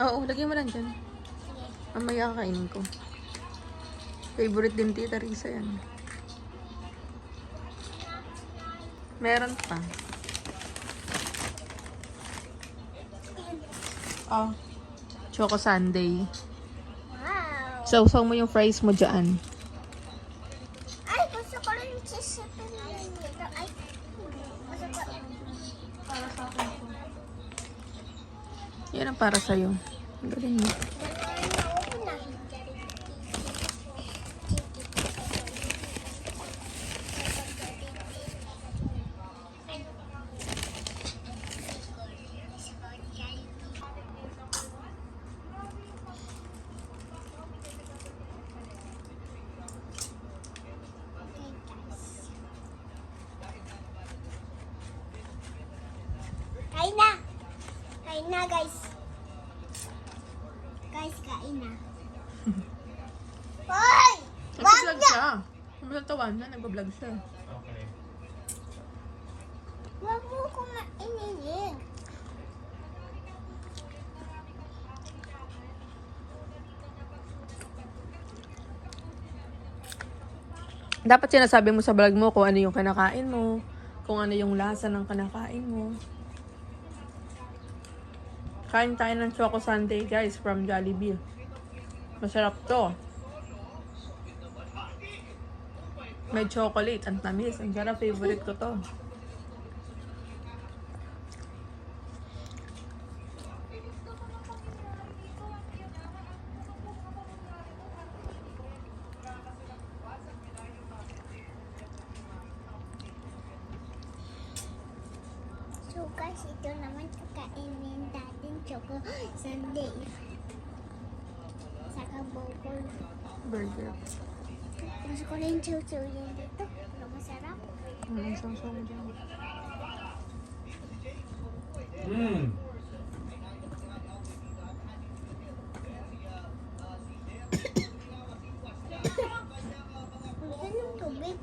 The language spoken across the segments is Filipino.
Oo, lagyan mo lang dyan. Sige. Mamaya kakainin ko. Favorite din Tita Risa yan. Meron pa. Oh. Choco Sundae. Wow. Sausaw mo yung fries mo dyan. Ay, gusto ko rin cheese sa pinayin nito. Ay, gusto ko. Para sa akin po. Yan ang para sa'yo. Ang galing mo. Kain na! Kain na, guys. Guys, kain na. Hoy! Wag Nag-vlog na! siya. Masatawan na, nag-vlog siya. Okay. Wag mo ko maininig. Dapat sinasabi mo sa vlog mo kung ano yung kinakain mo, kung ano yung lasa ng kinakain mo. Kain tayo ng Choco Sundae, guys, from Jollibee. Masarap to. May chocolate, ang tamis. Ang sarap, favorite ko to. So guys, ito naman kakainin natin Choco Sundae. Saka bokol. Burger. Gusto ko rin susuyin dito. Pero masarap. Sausaw mo dyan. Mmm. Gusto ng tubig.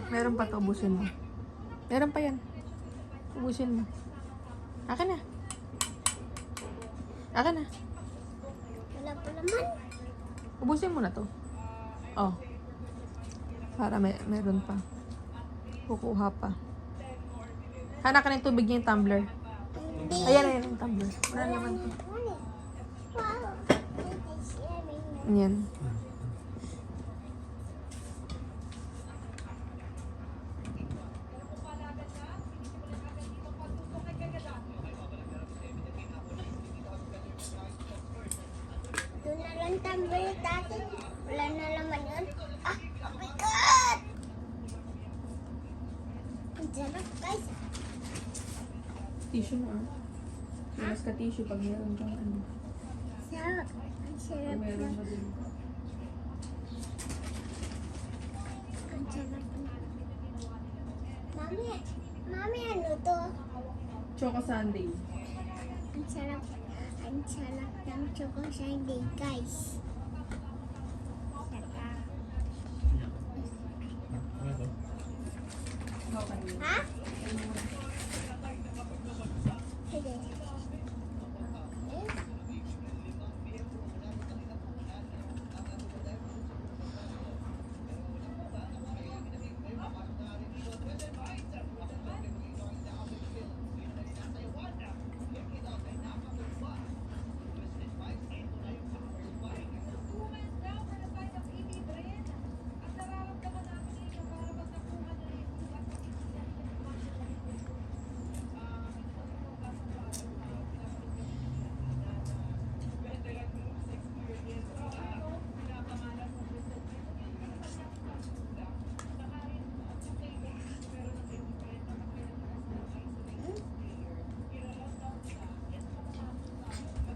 Meron pa to, ubusin mo. Meron pa yan. Ubusin mo. Akin na. Akin na. Wala pa naman. Ubusin mo na to. Oh. Para meron pa. Kukuha pa. Hanak ka ng tubig niya yung tumbler. Hindi. Ayan, ayan yung tumbler. Wala naman to. Wow. Ayan. Doon na lang tumbler dati. Wala na naman yun. Ah, oh my God! Ang sarap, guys. Tissue mo ah. Mas ka tissue pag meron kang ano. Sarap. Ang sarap na. Meron mo din. Ang sarap na. Mami, mami, ano to? Choco Sundae. Ang sarap. Ang sarap ng Choco Sundae, guys. Saka, Ano to? ha? Sige.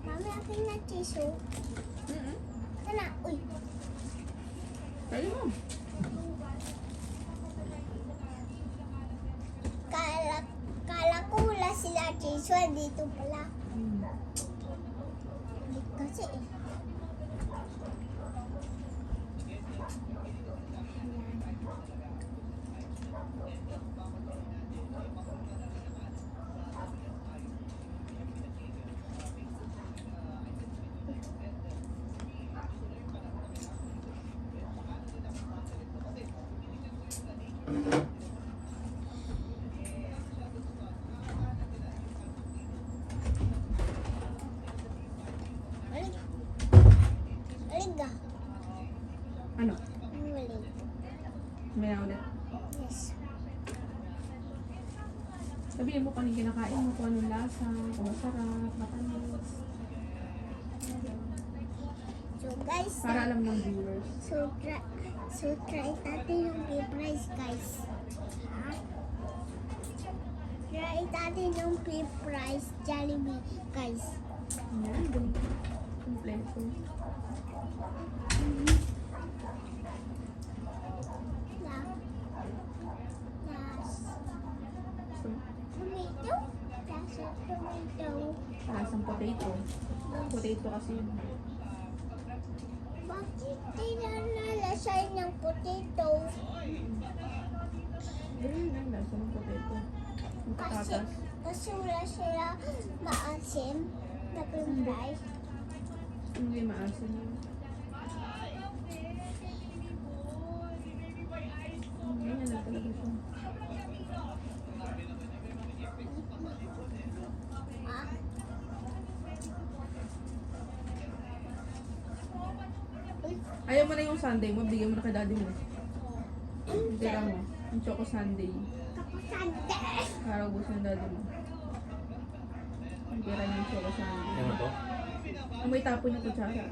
Mami, akin na tissue. Sana, uy. Pwede mo. Kala ko wala sila tissue. Dito pala. Kasi eh. Alig. Alig ah. Ano? Alig. May na ulit. Yes. Sabihin mo kung anong kinakain mo, kung anong lasa, kung masarap, matamis. So guys, Para alam ng viewers. so try natin yung beef rice guys. Ha? Try natin yung beef rice Jollibee guys. Ayan, ganito. Kompleto. So, Tomato? Lasa tomato. lasang potato. Potato kasi yun. Bakit tinalalasay ng potato? Ganun lang, lasa ng potato. Yung Kasi, patatas. kasi wala sila maasim na beef rice. Hindi maasin yun. Ganyan lang talaga siya. Ah, Ayaw mo na yung sundae mo, bigyan mo na kay daddy mo. Yung tira mo, yung choco sundae. kapasante. Para ubos ng daddy mo. Yung tira niya yung choco sundae. Ano to? Amoy tapon yung kutsara.